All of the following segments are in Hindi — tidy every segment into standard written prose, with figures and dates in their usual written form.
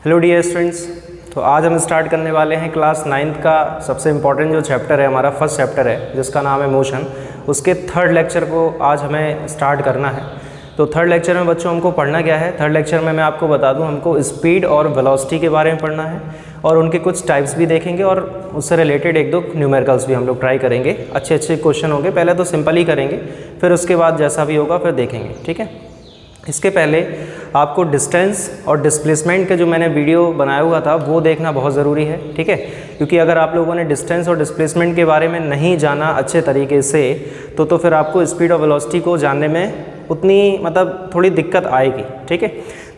Hello dear students. तो आज हम स्टार्ट करने वाले हैं क्लास 9th का सबसे इम्पॉर्टेंट जो चैप्टर है, हमारा फर्स्ट चैप्टर है जिसका नाम है मोशन। उसके थर्ड लेक्चर को आज हमें स्टार्ट करना है। तो थर्ड लेक्चर में बच्चों हमको पढ़ना क्या है? थर्ड लेक्चर में मैं आपको बता दूं, हमको स्पीड और वेलोसिटी के बारे में पढ़ना है और उनके कुछ टाइप्स भी देखेंगे और उससे रिलेटेड एक दो न्यूमेरिकल्स भी हम लोग ट्राई करेंगे। अच्छे क्वेश्चन होंगे, पहले तो सिंपल ही करेंगे, फिर उसके बाद जैसा भी होगा फिर देखेंगे, ठीक है। इसके पहले आपको डिस्टेंस और डिस्प्लेसमेंट के जो मैंने वीडियो बनाया हुआ था वो देखना बहुत ज़रूरी है, ठीक है। क्योंकि अगर आप लोगों ने डिस्टेंस और डिस्प्लेसमेंट के बारे में नहीं जाना अच्छे तरीके से तो फिर आपको स्पीड और वेलोसिटी को जानने में उतनी थोड़ी दिक्कत आएगी, ठीक है।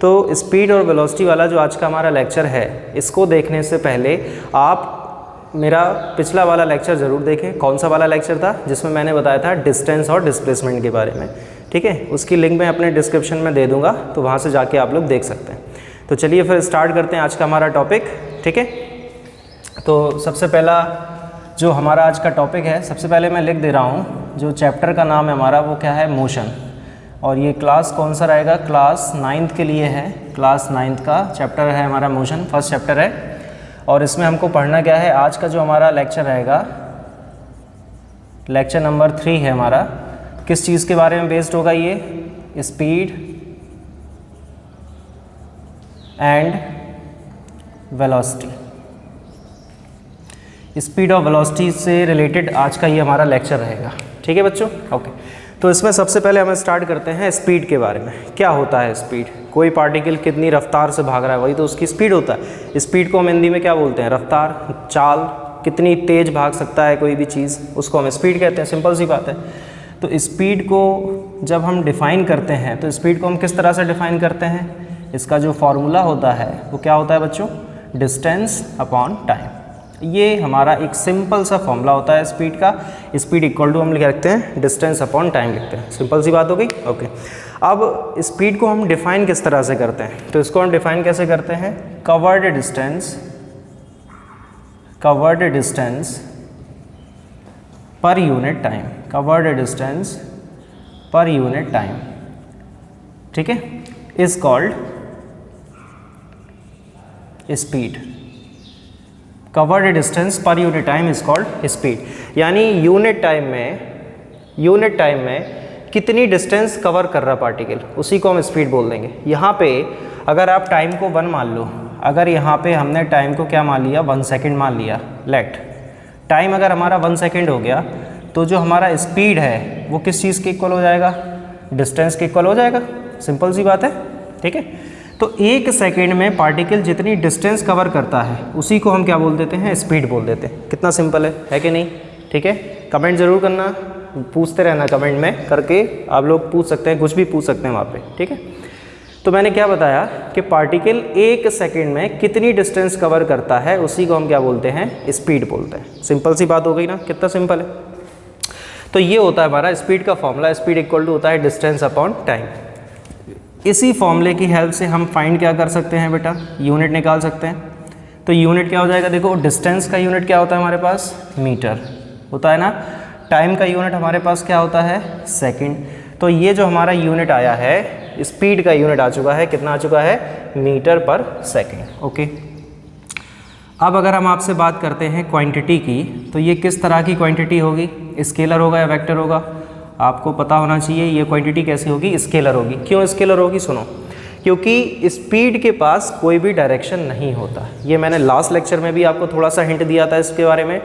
तो स्पीड और वेलोसिटी वाला जो आज का हमारा लेक्चर है, इसको देखने से पहले आप मेरा पिछला वाला लेक्चर ज़रूर देखें। कौन सा वाला लेक्चर था? जिसमें मैंने बताया था डिस्टेंस और डिस्प्लेसमेंट के बारे में, ठीक है। उसकी लिंक मैं अपने डिस्क्रिप्शन में दे दूंगा, तो वहाँ से जाके आप लोग देख सकते हैं। तो चलिए फिर स्टार्ट करते हैं आज का हमारा टॉपिक, ठीक है। तो सबसे पहला जो हमारा आज का टॉपिक है, सबसे पहले मैं लिख दे रहा हूँ, जो चैप्टर का नाम है हमारा वो क्या है? मोशन। और ये क्लास कौन सा रहेगा? क्लास 9th के लिए है। क्लास 9th का चैप्टर है हमारा मोशन, फर्स्ट चैप्टर है। और इसमें हमको पढ़ना क्या है? आज का जो हमारा लेक्चर रहेगा, लेक्चर नंबर 3 है हमारा। किस चीज़ के बारे में बेस्ड होगा ये? Speed and velocity. स्पीड और वेलोसिटी से रिलेटेड आज का ये हमारा लेक्चर रहेगा, ठीक है बच्चों, ओके। तो इसमें सबसे पहले हम स्टार्ट करते हैं स्पीड के बारे में। क्या होता है स्पीड? कोई पार्टिकल कितनी रफ्तार से भाग रहा है, वही तो उसकी स्पीड होता है। स्पीड को हम हिंदी में क्या बोलते हैं? रफ्तार, चाल, कितनी तेज भाग सकता है कोई भी चीज़, उसको हम स्पीड कहते हैं। सिंपल सी बात है। तो स्पीड को जब हम डिफ़ाइन करते हैं, तो स्पीड को हम किस तरह से डिफ़ाइन करते हैं? इसका जो फॉर्मूला होता है वो क्या होता है बच्चों? Distance upon time. ये हमारा एक सिंपल सा फॉर्मूला होता है स्पीड का। स्पीड इक्वल टू हम लिख रखते हैं डिस्टेंस अपॉन टाइम लिखते हैं। सिंपल सी बात हो गई, ओके। अब स्पीड को हम डिफ़ाइन किस तरह से करते हैं? तो इसको हम डिफ़ाइन कैसे करते हैं? Covered distance per unit time. Covered distance per unit time, ठीक है, is called speed. Covered distance per unit time is called speed. यानी यूनिट टाइम में कितनी डिस्टेंस कवर कर रहा पार्टिकल, उसी को हम स्पीड बोल देंगे। यहाँ पे अगर आप टाइम को 1 मान लो, अगर यहाँ पे हमने टाइम को क्या मान लिया? 1 सेकेंड मान लिया। लेट टाइम अगर हमारा 1 सेकेंड हो गया, तो जो हमारा स्पीड है वो किस चीज़ के इक्वल हो जाएगा? डिस्टेंस के इक्वल हो जाएगा। सिंपल सी बात है, ठीक है। तो 1 सेकेंड में पार्टिकल जितनी डिस्टेंस कवर करता है उसी को हम क्या बोल देते हैं? स्पीड बोल देते हैं। कितना सिंपल है कि नहीं? ठीक है। कमेंट ज़रूर करना, पूछते रहना, कमेंट में करके आप लोग पूछ सकते हैं, कुछ भी पूछ सकते हैं वहाँ पे, ठीक है। तो मैंने क्या बताया कि पार्टिकल 1 सेकेंड में कितनी डिस्टेंस कवर करता है उसी को हम क्या बोलते हैं? स्पीड बोलते हैं। सिंपल सी बात हो गई ना, कितना सिंपल है। तो ये होता है हमारा स्पीड का फॉर्मूला। स्पीड इक्वल टू होता है डिस्टेंस अपॉन टाइम। इसी फॉर्मूले की हेल्प से हम फाइंड क्या कर सकते हैं बेटा? यूनिट निकाल सकते हैं। तो यूनिट क्या हो जाएगा? देखो, डिस्टेंस का यूनिट क्या होता है हमारे पास? मीटर होता है ना। टाइम का यूनिट हमारे पास क्या होता है? सेकंड। तो ये जो हमारा यूनिट आया है, स्पीड का यूनिट आ चुका है, कितना आ चुका है? मीटर पर सेकेंड, ओके। अब अगर हम आपसे बात करते हैं क्वांटिटी की, तो ये किस तरह की क्वांटिटी होगी? स्केलर होगा या वेक्टर होगा? आपको पता होना चाहिए ये क्वांटिटी कैसी होगी? स्केलर होगी। क्यों स्केलर होगी? सुनो, क्योंकि स्पीड के पास कोई भी डायरेक्शन नहीं होता। ये मैंने लास्ट लेक्चर में भी आपको थोड़ा सा हिंट दिया था इसके बारे में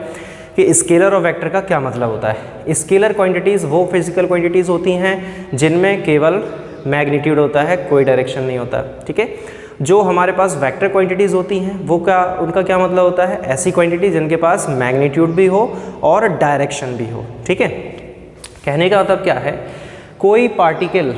कि स्केलर और वेक्टर का क्या मतलब होता है। स्केलर क्वांटिटीज़ वो फिजिकल क्वांटिटीज़ होती हैं जिनमें केवल मैग्नीट्यूड होता है, कोई डायरेक्शन नहीं होता, ठीक है। जो हमारे पास वेक्टर क्वांटिटीज़ होती हैं वो उनका क्या मतलब होता है? ऐसी क्वांटिटी जिनके पास मैग्नीट्यूड भी हो और डायरेक्शन भी हो, ठीक है। कहने का मतलब क्या है? कोई पार्टिकल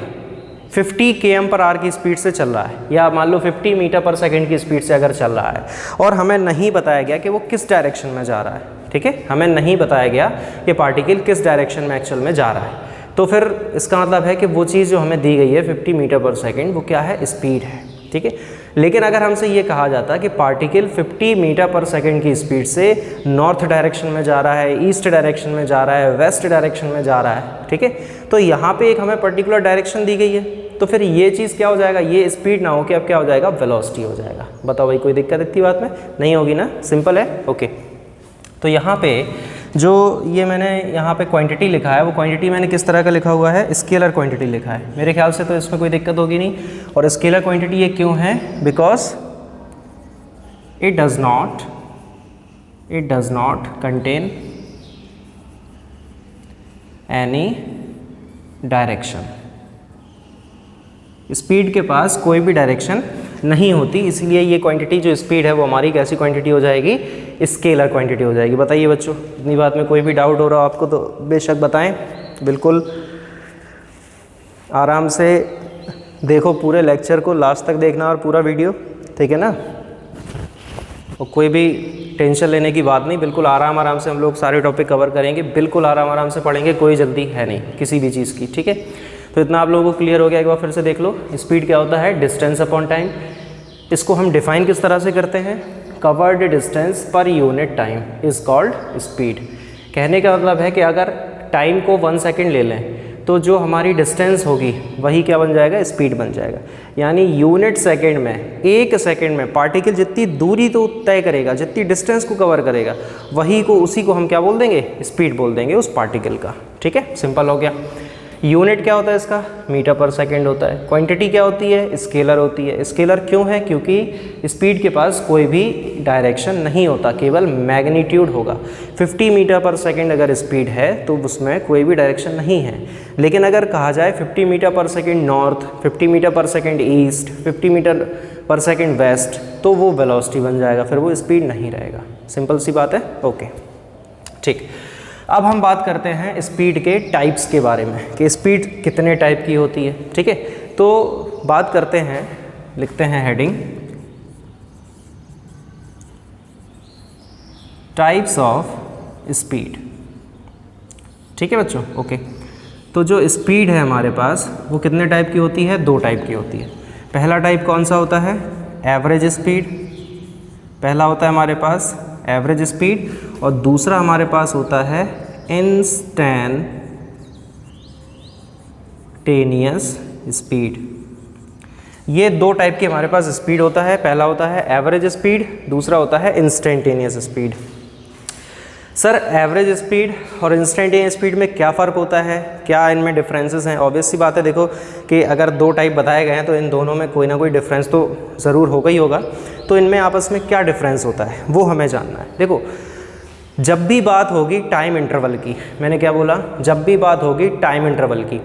50 km/h की स्पीड से चल रहा है, या मान लो 50 मीटर पर सेकेंड की स्पीड से अगर चल रहा है, और हमें नहीं बताया गया कि वो किस डायरेक्शन में जा रहा है, ठीक है। हमें नहीं बताया गया कि पार्टिकल किस डायरेक्शन में एक्चुअल में जा रहा है, तो फिर इसका मतलब है कि वो चीज़ जो हमें दी गई है 50 मीटर पर सेकेंड, वो क्या है? स्पीड है, ठीक है। लेकिन अगर हमसे ये कहा जाता कि पार्टिकल 50 मीटर पर सेकेंड की स्पीड से नॉर्थ डायरेक्शन में जा रहा है, ईस्ट डायरेक्शन में जा रहा है, वेस्ट डायरेक्शन में जा रहा है, ठीक है, तो यहाँ पे एक हमें पर्टिकुलर डायरेक्शन दी गई है, तो फिर ये चीज़ क्या हो जाएगा, ये स्पीड ना हो के अब क्या हो जाएगा, वेलोसिटी हो जाएगा। बताओ भाई कोई दिक्कत इतनी बात में नहीं होगी ना, सिंपल है। ओके, तो यहाँ पे जो ये मैंने यहाँ पे क्वांटिटी लिखा है, वो क्वांटिटी मैंने किस तरह का लिखा हुआ है, स्केलर क्वांटिटी लिखा है। मेरे ख्याल से तो इसमें कोई दिक्कत होगी नहीं। और स्केलर क्वांटिटी ये क्यों है, because it does not contain any direction. Speed के पास कोई भी डायरेक्शन नहीं होती, इसलिए ये क्वांटिटी जो स्पीड है वो हमारी कैसी क्वांटिटी हो जाएगी, स्केलर क्वांटिटी हो जाएगी। बताइए बच्चों, इतनी बात में कोई भी डाउट हो रहा हो आपको तो बेशक बताएं, बिल्कुल आराम से देखो पूरे लेक्चर को, लास्ट तक देखना और पूरा वीडियो, ठीक है ना। और कोई भी टेंशन लेने की बात नहीं, बिल्कुल आराम से हम लोग सारे टॉपिक कवर करेंगे, बिल्कुल आराम से पढ़ेंगे, कोई जल्दी है नहीं किसी भी चीज़ की, ठीक है। तो इतना आप लोगों को क्लियर हो गया, एक बार फिर से देख लो। स्पीड क्या होता है, डिस्टेंस अपॉन टाइम। इसको हम डिफाइन किस तरह से करते हैं, covered distance per unit time is called speed. कहने का मतलब है कि अगर टाइम को 1 सेकेंड ले लें तो जो हमारी डिस्टेंस होगी वही क्या बन जाएगा, स्पीड बन जाएगा। यानी यूनिट सेकेंड में, 1 सेकेंड में पार्टिकल जितनी दूरी तो तय करेगा, जितनी डिस्टेंस को कवर करेगा, उसी को हम क्या बोल देंगे, स्पीड बोल देंगे उस पार्टिकल का, ठीक है। सिंपल हो गया। यूनिट क्या होता है इसका, मीटर पर सेकेंड होता है। क्वांटिटी क्या होती है, स्केलर होती है। स्केलर क्यों है, क्योंकि स्पीड के पास कोई भी डायरेक्शन नहीं होता, केवल मैग्नीट्यूड होगा। 50 मीटर पर सेकेंड अगर स्पीड है तो उसमें कोई भी डायरेक्शन नहीं है। लेकिन अगर कहा जाए 50 मीटर पर सेकेंड नॉर्थ, 50 मीटर पर सेकेंड ईस्ट, 50 मीटर पर सेकेंड वेस्ट, तो वो वेलोसिटी बन जाएगा, फिर वो स्पीड नहीं रहेगा। सिंपल सी बात है। ओके, ठीक। अब हम बात करते हैं स्पीड के टाइप्स के बारे में, कि स्पीड कितने टाइप की होती है, ठीक है। तो बात करते हैं, लिखते हैं हेडिंग, टाइप्स ऑफ स्पीड, ठीक है बच्चों। ओके, तो जो स्पीड है हमारे पास वो कितने टाइप की होती है, 2 टाइप की होती है। पहला टाइप कौन सा होता है, एवरेज स्पीड। पहला होता है हमारे पास एवरेज स्पीड, और दूसरा हमारे पास होता है इंस्टैंटेनियस स्पीड। ये 2 टाइप के हमारे पास स्पीड होता है। पहला होता है एवरेज स्पीड, दूसरा होता है instantaneous speed. Sir average speed और इंस्टैंटेनियस स्पीड में क्या फ़र्क होता है, क्या इनमें डिफरेंसेस हैं? ऑब्वियस सी बात है, देखो कि अगर 2 टाइप बताए गए हैं तो इन दोनों में कोई ना कोई डिफरेंस तो ज़रूर होगा ही होगा। तो इनमें आपस में क्या डिफरेंस होता है वो हमें जानना है। देखो, जब भी बात होगी टाइम इंटरवल की, मैंने क्या बोला, जब भी बात होगी टाइम इंटरवल की,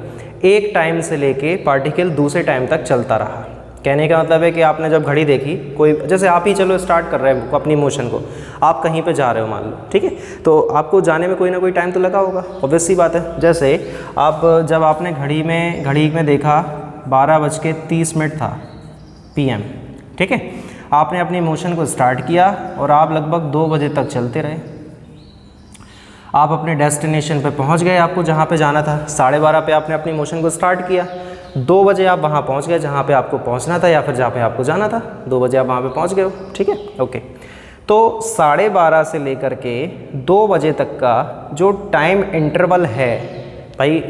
एक टाइम से लेके पार्टिकल दूसरे टाइम तक चलता रहा। कहने का मतलब है कि आपने जब घड़ी देखी, कोई जैसे आप ही चलो स्टार्ट कर रहे हैं अपनी मोशन को, आप कहीं पे जा रहे हो मान लो, ठीक है, तो आपको जाने में कोई ना कोई टाइम तो लगा होगा, ऑब्वियस सी बात है। जैसे आप जब आपने घड़ी में देखा 12:30 था PM, ठीक है, आपने अपनी मोशन को स्टार्ट किया और आप लगभग 2 बजे तक चलते रहे। आप अपने डेस्टिनेशन पे पहुंच गए, आपको जहाँ पे जाना था। 12:30 पे आपने अपनी मोशन को स्टार्ट किया, 2 बजे आप वहाँ पहुँच गए जहाँ पे आपको पहुँचना था, या फिर जहाँ पे आपको जाना था। 2 बजे आप वहाँ पे पहुँच गए हो, ठीक है। ओके, तो 12:30 से लेकर के 2 बजे तक का जो टाइम इंटरवल है भाई,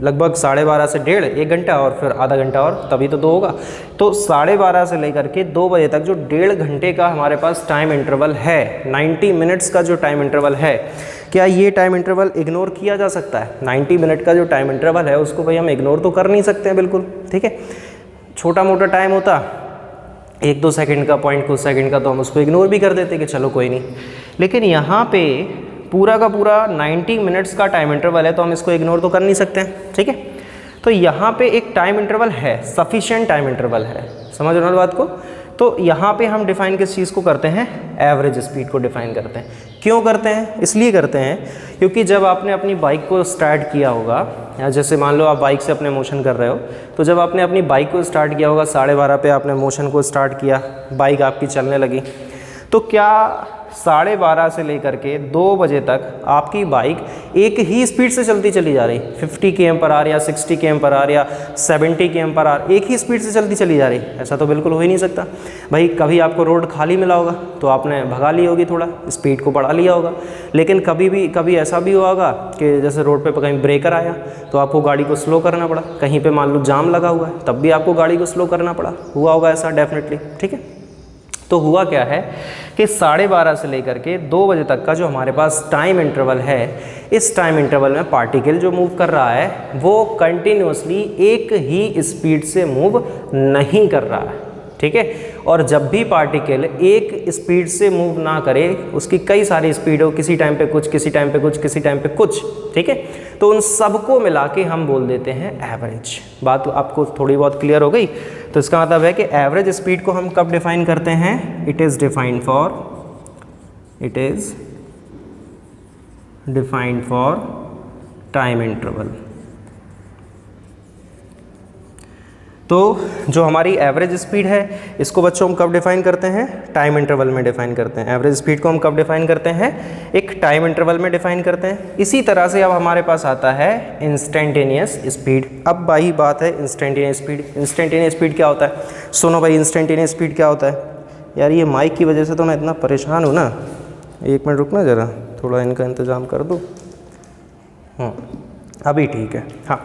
लगभग 12:30 से 1.5 घंटा और फिर आधा घंटा और तभी तो 2 होगा। तो 12:30 से लेकर के 2 बजे तक जो 1.5 घंटे का हमारे पास टाइम इंटरवल है, 90 मिनट्स का जो टाइम इंटरवल है, क्या ये टाइम इंटरवल इग्नोर किया जा सकता है? 90 मिनट का जो टाइम इंटरवल है उसको भाई हम इग्नोर तो कर नहीं सकते हैं, बिल्कुल, ठीक है। छोटा मोटा टाइम होता 1-2 सेकंड का, 0.2 सेकंड का, तो हम उसको इग्नोर भी कर देते कि चलो कोई नहीं। लेकिन यहाँ पे पूरा का पूरा 90 मिनट्स का टाइम इंटरवल है, तो हम इसको इग्नोर तो कर नहीं सकते हैं, ठीक है। तो यहाँ पे एक टाइम इंटरवल है, सफिशिएंट टाइम इंटरवल है, समझ रहे हो बात को। तो यहाँ पे हम डिफ़ाइन किस चीज़ को करते हैं, एवरेज स्पीड को डिफ़ाइन करते हैं। क्यों करते हैं? इसलिए करते हैं क्योंकि जब आपने अपनी बाइक को स्टार्ट किया होगा, या जैसे मान लो आप बाइक से अपने मोशन कर रहे हो, तो जब आपने अपनी बाइक को स्टार्ट किया होगा 12:30 पे आपने मोशन को स्टार्ट किया, बाइक आपकी चलने लगी, तो क्या 12:30 से लेकर के 2 बजे तक आपकी बाइक एक ही स्पीड से चलती चली जा रही, 50 km/h या 60 km/h या 70 km/h, एक ही स्पीड से चलती चली जा रही, ऐसा तो बिल्कुल हो ही नहीं सकता। भाई कभी आपको रोड खाली मिला होगा तो आपने भगा ली होगी, थोड़ा स्पीड को बढ़ा लिया होगा, लेकिन कभी ऐसा भी हुआ होगा कि जैसे रोड पे कहीं ब्रेकर आया तो आपको गाड़ी को स्लो करना पड़ा, कहीं पे मान लो जाम लगा हुआ है तब भी आपको गाड़ी को स्लो करना पड़ा, हुआ होगा ऐसा डेफिनेटली, ठीक है। तो हुआ क्या है कि 12:30 से लेकर के 2 बजे तक का जो हमारे पास टाइम इंटरवल है, इस टाइम इंटरवल में पार्टिकल जो मूव कर रहा है वो कंटिन्यूसली एक ही स्पीड से मूव नहीं कर रहा है, ठीक है। और जब भी पार्टिकल एक स्पीड से मूव ना करे, उसकी कई सारी स्पीड हो, किसी टाइम पे कुछ, किसी टाइम पे कुछ, किसी टाइम पे कुछ, ठीक है, तो उन सबको मिला के हम बोल देते हैं एवरेज। बात आपको थोड़ी बहुत क्लियर हो गई। तो इसका मतलब है कि एवरेज स्पीड को हम कब डिफाइन करते हैं? It is defined for time interval. तो जो हमारी एवरेज स्पीड है इसको बच्चों हम कब डिफाइन करते हैं? टाइम इंटरवल में डिफाइन करते हैं। एवरेज स्पीड को हम कब डिफाइन करते हैं? एक टाइम इंटरवल में डिफाइन करते हैं। इसी तरह से अब हमारे पास आता है इंस्टेंटेनियस स्पीड। अब भाई बात है इंस्टेंटेनियस स्पीड। इंस्टेंटेनियस स्पीड क्या होता है? सुनो भाई, इंस्टेंटेनियस स्पीड क्या होता है? यार ये माइक की वजह से तो मैं इतना परेशान हूँ ना, 1 मिनट रुकना ज़रा, थोड़ा इनका इंतज़ाम कर दो। अभी ठीक है। हाँ,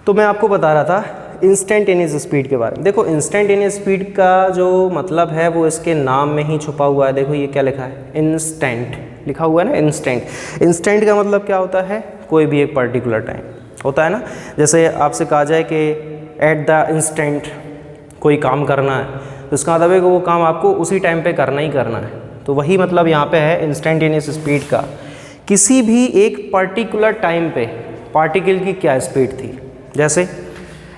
तो मैं आपको बता रहा था इंस्टेंटेनियस स्पीड के बारे में। देखो इंस्टेंटेनियस स्पीड का जो मतलब है वो इसके नाम में ही छुपा हुआ है। देखो ये क्या लिखा है? इंस्टेंट लिखा हुआ है ना, इंस्टेंट। इंस्टेंट का मतलब क्या होता है? कोई भी एक पर्टिकुलर टाइम होता है ना। जैसे आपसे कहा जाए कि एट द इंस्टेंट कोई काम करना है, तो इसका मतलब है कि वो काम आपको उसी टाइम पे करना ही करना है। तो वही मतलब यहाँ पे है इंस्टेंटेनियस स्पीड का। किसी भी एक पर्टिकुलर टाइम पे पार्टिकल की क्या स्पीड थी। जैसे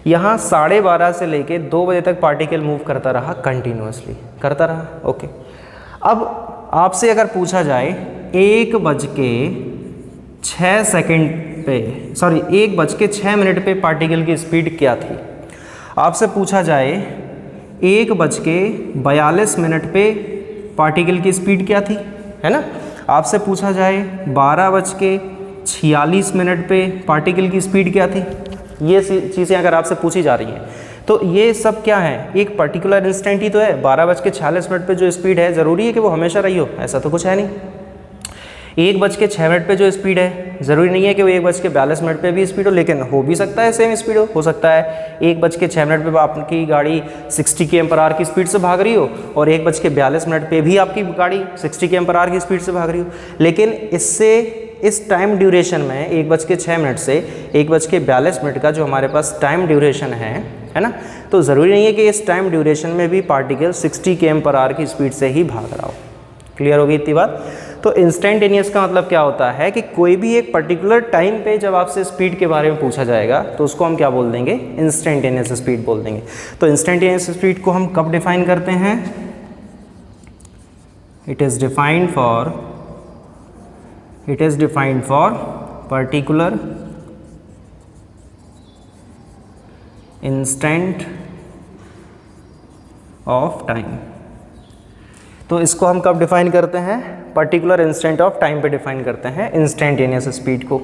यहाँ 12:30 से लेके 2 बजे तक पार्टिकल मूव करता रहा, कंटिन्यूसली करता रहा, ओके। अब आपसे अगर पूछा जाए 1:06 पे, सॉरी 1:06 पे पार्टिकल की स्पीड क्या थी। आपसे पूछा जाए 1:42 पे पार्टिकल की स्पीड क्या थी, है ना। आपसे पूछा जाए 12:46 पे पार्टिकल की स्पीड क्या थी। ये चीज़ें अगर आपसे पूछी जा रही हैं तो ये सब क्या है? एक पर्टिकुलर इंस्टेंट ही तो है। 12:46 पे जो स्पीड है ज़रूरी है कि वो हमेशा रही हो? ऐसा तो कुछ है नहीं। 1:06 पे जो स्पीड है ज़रूरी नहीं है कि वो 1:42 पे भी स्पीड हो, लेकिन हो भी सकता है सेम स्पीड हो सकता है 1:06 पे आपकी गाड़ी 60 km/h की स्पीड से भाग रही हो और 1:42 पे भी आपकी गाड़ी 60 km/h की स्पीड से भाग रही हो। लेकिन इस टाइम ड्यूरेशन में 1:06 से 1:42 का जो हमारे पास टाइम ड्यूरेशन है ना, तो ज़रूरी नहीं है कि इस टाइम ड्यूरेशन में भी पार्टिकल 60 km/h की स्पीड से ही भाग रहा हो। क्लियर होगी इतनी बात? तो इंस्टेंटेनियस का मतलब क्या होता है कि कोई भी एक पर्टिकुलर टाइम पे जब आपसे स्पीड के बारे में पूछा जाएगा तो उसको हम क्या बोल देंगे? इंस्टेंटेनियस स्पीड बोल देंगे। तो इंस्टेंटेनियस स्पीड को हम कब डिफाइन करते हैं? It is defined for particular instant of time. तो इसको हम कब डिफाइन करते हैं? पर्टिकुलर इंस्टेंट ऑफ टाइम पे डिफाइन करते हैं इंस्टेंटेनियस स्पीड को।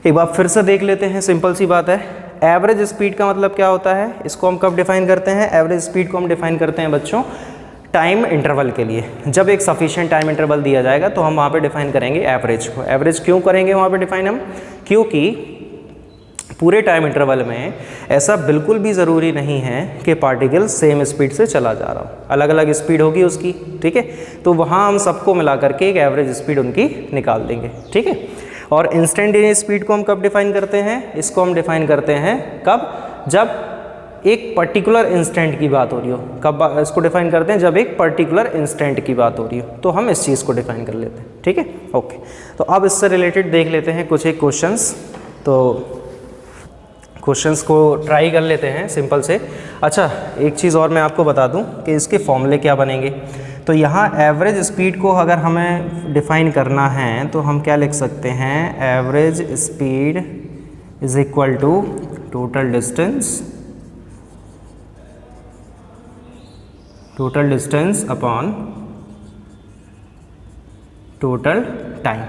एक बार फिर से देख लेते हैं, सिंपल सी बात है। एवरेज स्पीड का मतलब क्या होता है? इसको हम कब डिफाइन करते हैं? एवरेज स्पीड को हम डिफाइन करते हैं बच्चों टाइम इंटरवल के लिए। जब एक सफिशिएंट टाइम इंटरवल दिया जाएगा तो हम वहाँ पे डिफाइन करेंगे एवरेज को। एवरेज क्यों करेंगे वहाँ पे डिफाइन हम? क्योंकि पूरे टाइम इंटरवल में ऐसा बिल्कुल भी ज़रूरी नहीं है कि पार्टिकल सेम स्पीड से चला जा रहा हो, अलग अलग स्पीड होगी उसकी, ठीक है। तो वहाँ हम सबको मिला करके एक एवरेज स्पीड उनकी निकाल देंगे, ठीक है। और इंस्टेंटेनियस स्पीड को हम कब डिफाइन करते हैं? इसको हम डिफाइन करते हैं कब? जब एक पर्टिकुलर इंस्टेंट की बात हो रही हो। कब इसको डिफाइन करते हैं? जब एक पर्टिकुलर इंस्टेंट की बात हो रही हो, तो हम इस चीज़ को डिफाइन कर लेते हैं, ठीक है, ओके। तो अब इससे रिलेटेड देख लेते हैं कुछ एक क्वेश्चंस। तो क्वेश्चंस को ट्राई कर लेते हैं सिंपल से। अच्छा, एक चीज़ और मैं आपको बता दूं कि इसके फॉर्मूले क्या बनेंगे। तो यहाँ एवरेज स्पीड को अगर हमें डिफाइन करना है तो हम क्या लिख सकते हैं? Average speed is equal to total distance upon total time.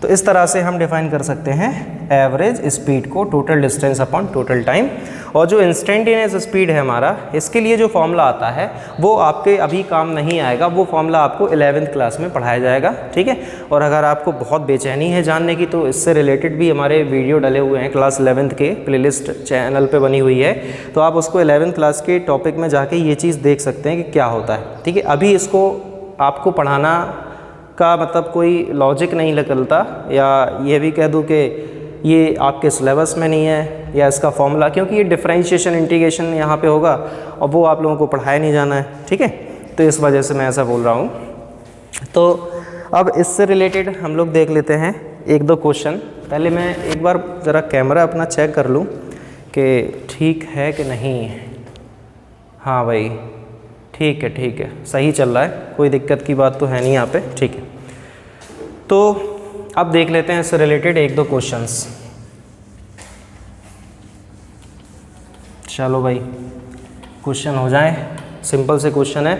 तो इस तरह से हम डिफाइन कर सकते हैं एवरेज स्पीड को, total distance upon total time. और जो इंस्टेंटेनियस स्पीड है हमारा, इसके लिए जो फॉर्मूला आता है वो आपके अभी काम नहीं आएगा, वो फॉर्मूला आपको 11th क्लास में पढ़ाया जाएगा, ठीक है। और अगर आपको बहुत बेचैनी है जानने की तो इससे रिलेटेड भी हमारे वीडियो डले हुए हैं क्लास 11th के, प्लेलिस्ट चैनल पे बनी हुई है, तो आप उसको 11th क्लास के टॉपिक में जाके ये चीज़ देख सकते हैं कि क्या होता है, ठीक है। अभी इसको आपको पढ़ाना का मतलब कोई लॉजिक नहीं निकलता, या ये भी कह दूँ कि ये आपके सिलेबस में नहीं है या इसका फॉर्मूला, क्योंकि ये डिफरेंशिएशन इंटीग्रेशन यहाँ पे होगा और वो आप लोगों को पढ़ाया नहीं जाना है, ठीक है। तो इस वजह से मैं ऐसा बोल रहा हूँ। तो अब इससे रिलेटेड हम लोग देख लेते हैं एक दो क्वेश्चन। पहले मैं एक बार ज़रा कैमरा अपना चेक कर लूँ कि ठीक है कि नहीं। हाँ भाई ठीक है, सही चल रहा है, कोई दिक्कत की बात तो है नहीं यहाँ पे, ठीक है। तो अब देख लेते हैं इससे रिलेटेड एक दो क्वेश्चंस। चलो भाई क्वेश्चन हो जाए, सिंपल से क्वेश्चन है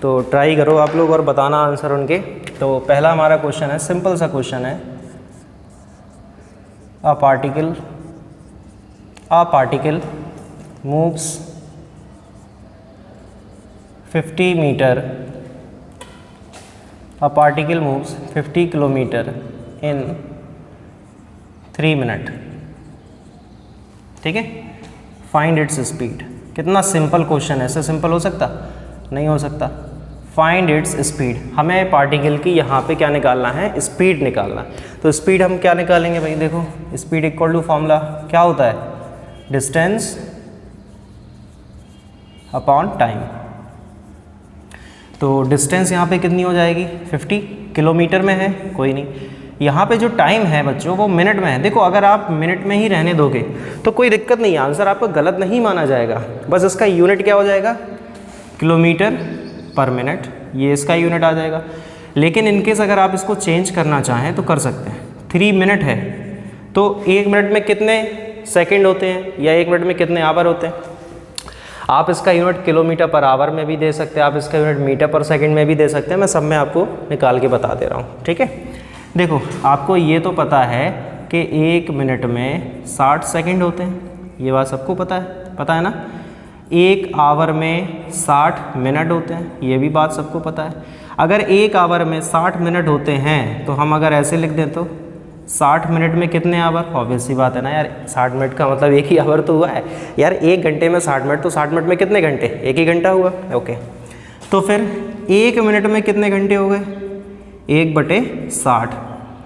तो ट्राई करो आप लोग और बताना आंसर उनके। तो पहला हमारा क्वेश्चन है, सिंपल सा क्वेश्चन है, a particle moves 50 metre, a particle moves 50 kilometre in 3 minute, ठीक है। Find its speed. कितना सिंपल क्वेश्चन है, इससे सिंपल हो सकता? नहीं हो सकता। फाइंड इट्स स्पीड, हमें पार्टिकल की यहाँ पे क्या निकालना है, स्पीड निकालना है। तो स्पीड हम क्या निकालेंगे भाई, देखो स्पीड इक्वल टू फॉर्मूला क्या होता है, डिस्टेंस अपॉन टाइम। तो डिस्टेंस यहाँ पे कितनी हो जाएगी, 50 किलोमीटर में है, कोई नहीं। यहाँ पे जो टाइम है बच्चों वो मिनट में है। देखो अगर आप मिनट में ही रहने दोगे तो कोई दिक्कत नहीं है, आंसर आपका गलत नहीं माना जाएगा, बस इसका यूनिट क्या हो जाएगा, किलोमीटर पर मिनट, ये इसका यूनिट आ जाएगा। लेकिन इनकेस अगर आप इसको चेंज करना चाहें तो कर सकते हैं। 3 मिनट है तो 1 मिनट में कितने सेकेंड होते हैं या 1 मिनट में कितने आवर होते हैं। आप इसका यूनिट किलोमीटर पर आवर में भी दे सकते हैं, आप इसका यूनिट मीटर पर सेकंड में भी दे सकते हैं, मैं सब में आपको निकाल के बता दे रहा हूँ, ठीक है। देखो आपको ये तो पता है कि 1 मिनट में 60 सेकंड होते हैं, ये बात सबको पता है ना। 1 आवर में 60 मिनट होते हैं, ये भी बात सबको पता है। अगर 1 आवर में 60 मिनट होते हैं तो हम अगर ऐसे लिख दें तो 60 मिनट में कितने आवर, ऑब्वियस सी बात है ना यार, 60 मिनट का मतलब 1 ही आवर तो हुआ है यार। 1 घंटे में 60 मिनट, तो 60 मिनट में कितने घंटे, 1 ही घंटा हुआ, ओके। तो फिर 1 मिनट में कितने घंटे हो गए, 1/60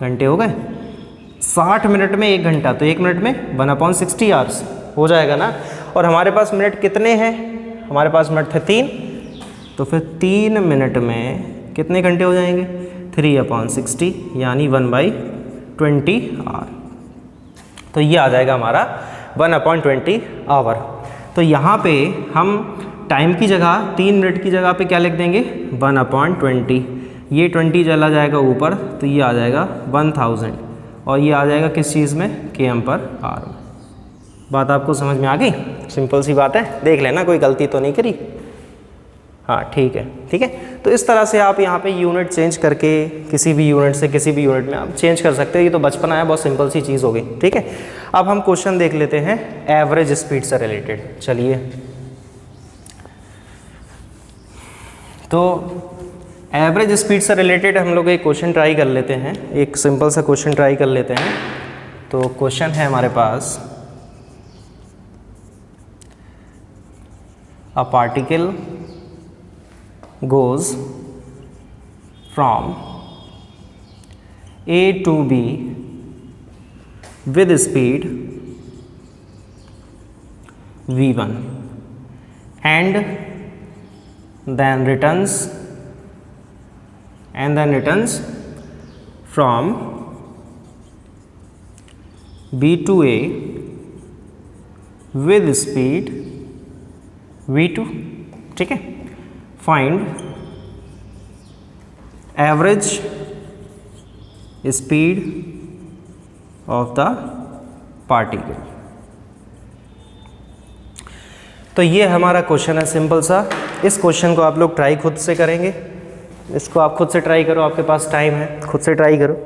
घंटे हो गए। 60 मिनट में 1 घंटा, तो 1 मिनट में 1/60 आवर्स हो जाएगा ना। और हमारे पास मिनट कितने हैं, हमारे पास मिनट थे 3, तो फिर 3 मिनट में कितने घंटे हो जाएंगे, 3/60 यानी 1/20 आवर। तो ये आ जाएगा हमारा 1/20 आवर। तो यहाँ पे हम टाइम की जगह 3 मिनट की जगह पे क्या लिख देंगे, 1/20। ये 20 चला जाएगा ऊपर तो ये आ जाएगा 1000 और ये आ जाएगा किस चीज़ में, km/h में। बात आपको समझ में आ गई, सिंपल सी बात है, देख लेना कोई गलती तो नहीं करी। हाँ ठीक है। तो इस तरह से आप यहाँ पे यूनिट चेंज करके किसी भी यूनिट से किसी भी यूनिट में आप चेंज कर सकते हो। ये तो बचपना है, बहुत सिंपल सी चीज़ हो गई, ठीक है। अब हम क्वेश्चन देख लेते हैं एवरेज स्पीड से रिलेटेड। चलिए तो एवरेज स्पीड से रिलेटेड हम लोग एक क्वेश्चन ट्राई कर लेते हैं, एक सिंपल सा क्वेश्चन ट्राई कर लेते हैं। तो क्वेश्चन है हमारे पास, a particle goes from A to B with speed v1 and then returns from B to A with speed v2, ठीक है। Find average speed of the particle. तो ये हमारा क्वेश्चन है सिंपल सा। इस क्वेश्चन को आप लोग ट्राई खुद से करेंगे, इसको आप खुद से ट्राई करो, आपके पास टाइम है, खुद से ट्राई करो।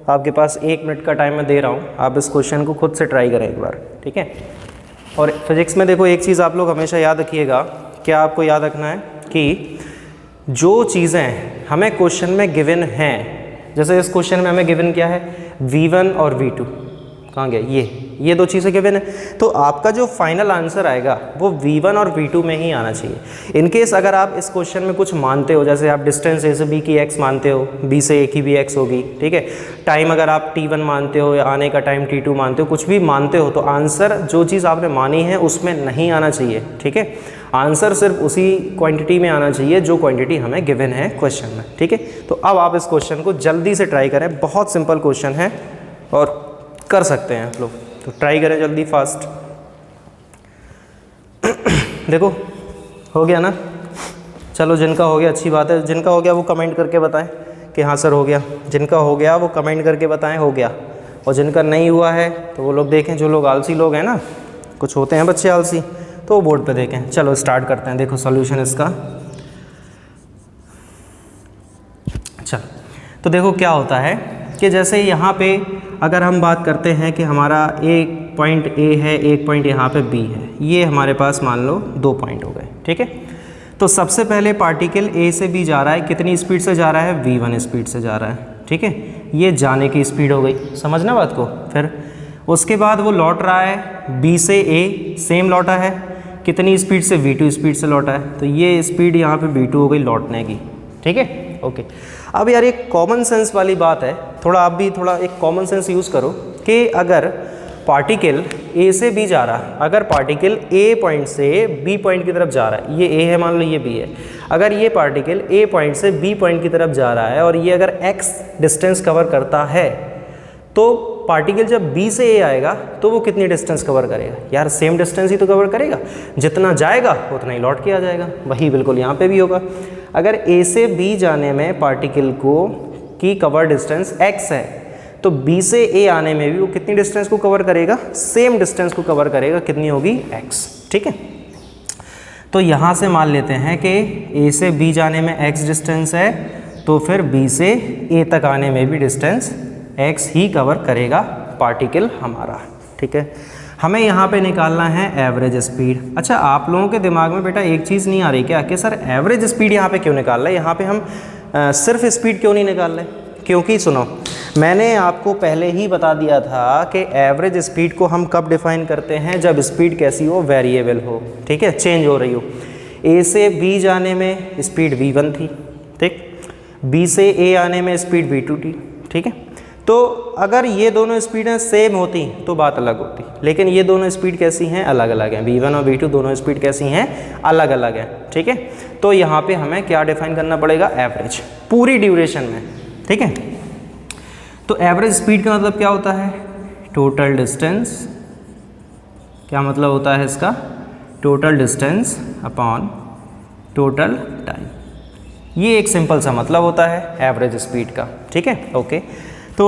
आपके पास 1 मिनट का टाइम मैं दे रहा हूँ, आप इस क्वेश्चन को खुद से ट्राई करें एक बार, ठीक है। और फिजिक्स में देखो एक चीज़ आप लोग हमेशा याद रखिएगा, क्या आपको याद रखना है कि जो चीज़ें हमें क्वेश्चन में गिवन हैं, जैसे इस क्वेश्चन में हमें गिवन क्या है, V1 और V2, कहाँ गया, ये 2 चीज़ें गिवन है, तो आपका जो फाइनल आंसर आएगा वो V1 और V2 में ही आना चाहिए। इनकेस अगर आप इस क्वेश्चन में कुछ मानते हो, जैसे आप डिस्टेंस A से B की x मानते हो, B से A की भी x होगी, ठीक है, टाइम अगर आप T1 मानते हो या आने का टाइम T2 मानते हो, कुछ भी मानते हो, तो आंसर जो चीज़ आपने मानी है उसमें नहीं आना चाहिए, ठीक है। आंसर सिर्फ उसी क्वांटिटी में आना चाहिए जो क्वांटिटी हमें गिवन है क्वेश्चन में, ठीक है। तो अब आप इस क्वेश्चन को जल्दी से ट्राई करें, बहुत सिंपल क्वेश्चन है और कर सकते हैं आप लोग, तो ट्राई करें जल्दी फास्ट। देखो हो गया ना, चलो जिनका हो गया अच्छी बात है, जिनका हो गया वो कमेंट करके बताएं कि हाँ सर हो गया, जिनका हो गया वो कमेंट करके बताएं हो गया, और जिनका नहीं हुआ है तो वो लोग देखें, जो लोग आलसी लोग हैं ना, कुछ होते हैं बच्चे आलसी, तो वो बोर्ड पे देखें। चलो स्टार्ट करते हैं, देखो सॉल्यूशन इसका। चलो तो देखो क्या होता है कि जैसे यहाँ पे अगर हम बात करते हैं कि हमारा एक पॉइंट A है, एक पॉइंट यहाँ पे B है, ये हमारे पास मान लो 2 पॉइंट हो गए, ठीक है। तो सबसे पहले पार्टिकल A से B जा रहा है, कितनी स्पीड से जा रहा है, V1 स्पीड से जा रहा है, ठीक है, ये जाने की स्पीड हो गई, समझना बात को। फिर उसके बाद वो लौट रहा है B से A, सेम लौटा है, कितनी स्पीड से, V2 स्पीड से लौटा है, तो ये स्पीड यहाँ पे V2 हो गई लौटने की, ठीक है, ओके। अब यार एक कॉमन सेंस वाली बात है, थोड़ा आप भी थोड़ा एक कॉमन सेंस यूज़ करो कि अगर पार्टिकल A से B जा रहा है, अगर पार्टिकल A पॉइंट से B पॉइंट की तरफ जा रहा है, ये A है मान लो, ये B है, अगर ये पार्टिकल A पॉइंट से B पॉइंट की तरफ जा रहा है और ये अगर x डिस्टेंस कवर करता है, तो पार्टिकल जब B से A आएगा तो वो कितनी डिस्टेंस कवर करेगा, यार सेम डिस्टेंस ही तो कवर करेगा, जितना जाएगा उतना ही लौट के आ जाएगा। वही बिल्कुल यहाँ पे भी होगा, अगर A से B जाने में पार्टिकल को की कवर डिस्टेंस x है, तो B से A आने में भी वो कितनी डिस्टेंस को कवर करेगा, सेम डिस्टेंस को कवर करेगा, कितनी होगी, x, ठीक है। तो यहाँ से मान लेते हैं कि A से B जाने में x डिस्टेंस है, तो फिर B से A तक आने में भी डिस्टेंस x ही कवर करेगा पार्टिकल हमारा, ठीक है। हमें यहाँ पे निकालना है एवरेज स्पीड। अच्छा, आप लोगों के दिमाग में बेटा एक चीज़ नहीं आ रही क्या कि सर एवरेज स्पीड यहाँ पे क्यों निकाल रहे हैं, यहाँ पे हम सिर्फ स्पीड क्यों नहीं निकाल रहे? क्योंकि सुनो, मैंने आपको पहले ही बता दिया था कि एवरेज स्पीड को हम कब डिफाइन करते हैं, जब स्पीड कैसी हो, वेरिएबल हो, ठीक है, चेंज हो रही हो। A से B जाने में स्पीड V1 थी, ठीक, B से A आने में स्पीड V2 थी, ठीक है। तो अगर ये दोनों स्पीडें सेम होती तो बात अलग होती, लेकिन ये दोनों स्पीड कैसी हैं, अलग अलग हैं। V1 और V2 दोनों स्पीड कैसी हैं, अलग अलग हैं, ठीक है। तो यहाँ पे हमें क्या डिफाइन करना पड़ेगा, एवरेज, पूरी ड्यूरेशन में, ठीक है। तो एवरेज स्पीड का मतलब क्या होता है, टोटल डिस्टेंस, क्या मतलब होता है इसका, total distance upon total time, ये एक सिंपल सा मतलब होता है एवरेज स्पीड का, ठीक है, ओके। तो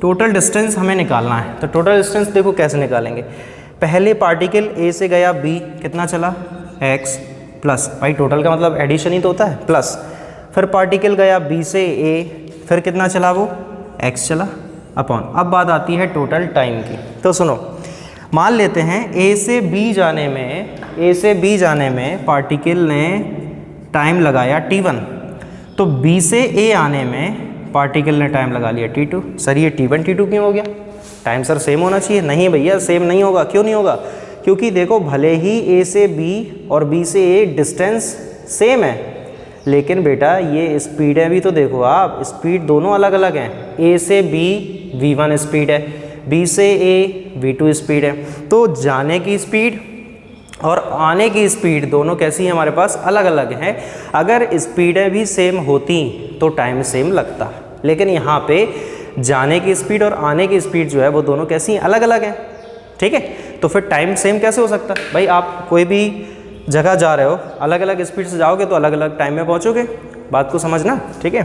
टोटल डिस्टेंस हमें निकालना है, तो टोटल डिस्टेंस देखो कैसे निकालेंगे। पहले पार्टिकल A से गया B, कितना चला, x प्लस, भाई टोटल का मतलब एडिशन ही तो होता है, प्लस, फिर पार्टिकल गया B से A, फिर कितना चला वो, x चला, अपॉन। अब बात आती है टोटल टाइम की। तो सुनो, मान लेते हैं A से B जाने में पार्टिकल ने टाइम लगाया T1, तो B से A आने में पार्टिकल ने टाइम लगा लिया T2। सर ये T1 T2 क्यों हो गया, टाइम सर सेम होना चाहिए। नहीं भैया, सेम नहीं होगा। क्यों नहीं होगा, क्योंकि देखो भले ही A से B और B से A डिस्टेंस सेम है, लेकिन बेटा ये स्पीडें भी तो देखो आप, स्पीड दोनों अलग अलग हैं। A से B V1 स्पीड है, B से A V2 स्पीड है। तो जाने की स्पीड और आने की स्पीड दोनों कैसी हैं, हमारे पास अलग अलग हैं। अगर स्पीडें भी सेम होती तो टाइम सेम लगता, लेकिन यहाँ पे जाने की स्पीड और आने की स्पीड जो है वो दोनों कैसी हैं, अलग अलग हैं, ठीक है। तो फिर टाइम सेम कैसे हो सकता है भाई, आप कोई भी जगह जा रहे हो, अलग अलग स्पीड से जाओगे तो अलग अलग टाइम में पहुँचोगे, बात को समझना, ठीक है।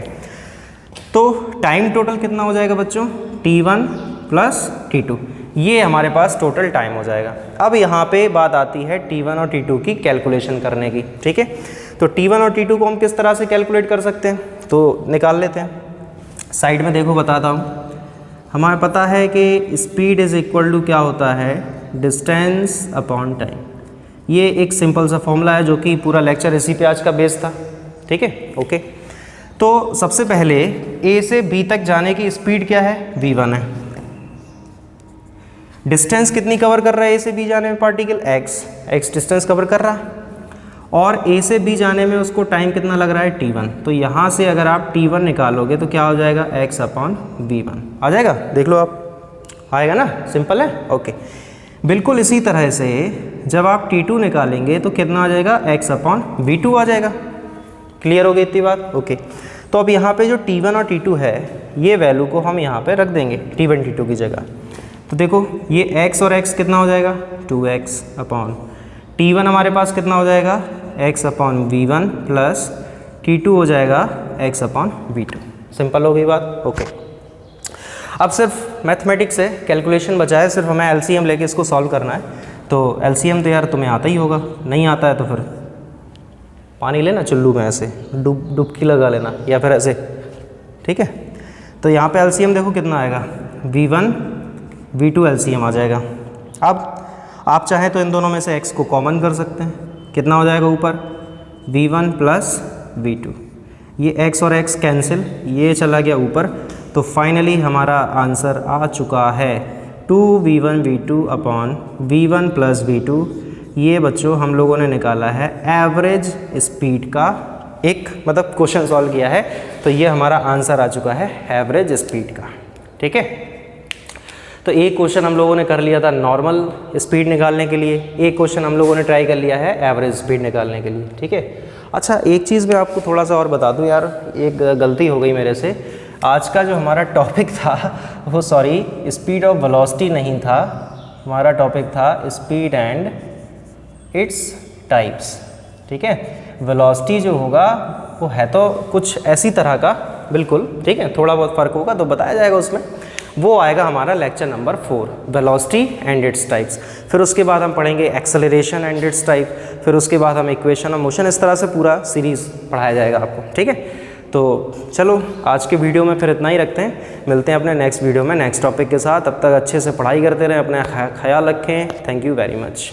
तो टाइम टोटल कितना हो जाएगा बच्चों, T1 प्लस T2, ये हमारे पास टोटल टाइम हो जाएगा। अब यहाँ पे बात आती है T1 और T2 की कैलकुलेशन करने की, ठीक है। तो T1 और T2 को हम किस तरह से कैलकुलेट कर सकते हैं, तो निकाल लेते हैं। साइड में देखो बताता हूँ, हमें पता है कि स्पीड इज़ इक्वल टू क्या होता है, डिस्टेंस अपॉन टाइम। ये एक सिंपल सा फॉर्मूला है जो कि पूरा लेक्चर इसी पे आज का बेस था, ठीक है, ओके। तो सबसे पहले ए से बी तक जाने की स्पीड क्या है, v1 है। डिस्टेंस कितनी कवर कर रहा है ए से बी जाने में पार्टिकल, x डिस्टेंस कवर कर रहा है, और ए से बी जाने में उसको टाइम कितना लग रहा है, t1। तो यहाँ से अगर आप t1 निकालोगे तो क्या हो जाएगा, x अपॉन v1 आ जाएगा। देख लो आप, आएगा ना, सिंपल है, ओके। बिल्कुल इसी तरह से जब आप t2 निकालेंगे तो कितना आ जाएगा, x अपॉन v2 आ जाएगा। क्लियर हो गई इतनी बात, ओके। तो अब यहाँ पे जो t1 और t2 है, ये वैल्यू को हम यहाँ पे रख देंगे t1 t2 की जगह। तो देखो ये x और x कितना हो जाएगा, 2x अपॉन t1 हमारे पास कितना हो जाएगा, x upon v1 plus t2 हो जाएगा x अपॉन v2। सिंपल हो गई बात, ओके। अब सिर्फ मैथमेटिक्स से कैलकुलेशन बचा है, सिर्फ हमें एलसीएम लेके इसको सॉल्व करना है। तो एलसीएम तो यार तुम्हें आता ही होगा, नहीं आता है तो फिर पानी लेना चुल्लू में ऐसे डुबकी लगा लेना, या फिर ऐसे, ठीक है। तो यहाँ पे एलसीएम देखो कितना आएगा, v1 v2 एलसीएम आ जाएगा। अब आप चाहें तो इन दोनों में से x को कॉमन कर सकते हैं, कितना हो जाएगा ऊपर, v1 प्लस v2, ये x और x कैंसिल, ये चला गया ऊपर। तो फाइनली हमारा आंसर आ चुका है 2v1 v2 upon v1 plus v2। ये बच्चों हम लोगों ने निकाला है एवरेज स्पीड का, एक मतलब क्वेश्चन सॉल्व किया है, तो ये हमारा आंसर आ चुका है एवरेज स्पीड का, ठीक है। तो एक क्वेश्चन हम लोगों ने कर लिया था नॉर्मल स्पीड निकालने के लिए, एक क्वेश्चन हम लोगों ने ट्राई कर लिया है एवरेज स्पीड निकालने के लिए, ठीक है। अच्छा एक चीज़ मैं आपको थोड़ा सा और बता दूं यार, एक गलती हो गई मेरे से। आज का जो हमारा टॉपिक था वो सॉरी स्पीड ऑफ वेलोसिटी नहीं था, हमारा टॉपिक था स्पीड एंड इट्स टाइप्स, ठीक है। वेलोसिटी जो होगा वो है तो कुछ ऐसी तरह का बिल्कुल, ठीक है, थोड़ा बहुत फ़र्क होगा तो बताया जाएगा उसमें, वो आएगा हमारा lecture number 4, velocity and its types. फिर उसके बाद हम पढ़ेंगे एक्सेलरेशन एंड इट्स टाइप, फिर उसके बाद हम इक्वेशन ऑफ मोशन, इस तरह से पूरा सीरीज़ पढ़ाया जाएगा आपको, ठीक है। तो चलो आज के वीडियो में फिर इतना ही रखते हैं, मिलते हैं अपने नेक्स्ट वीडियो में नेक्स्ट टॉपिक के साथ। तब तक अच्छे से पढ़ाई करते रहें, अपना ख्याल रखें। Thank you very much.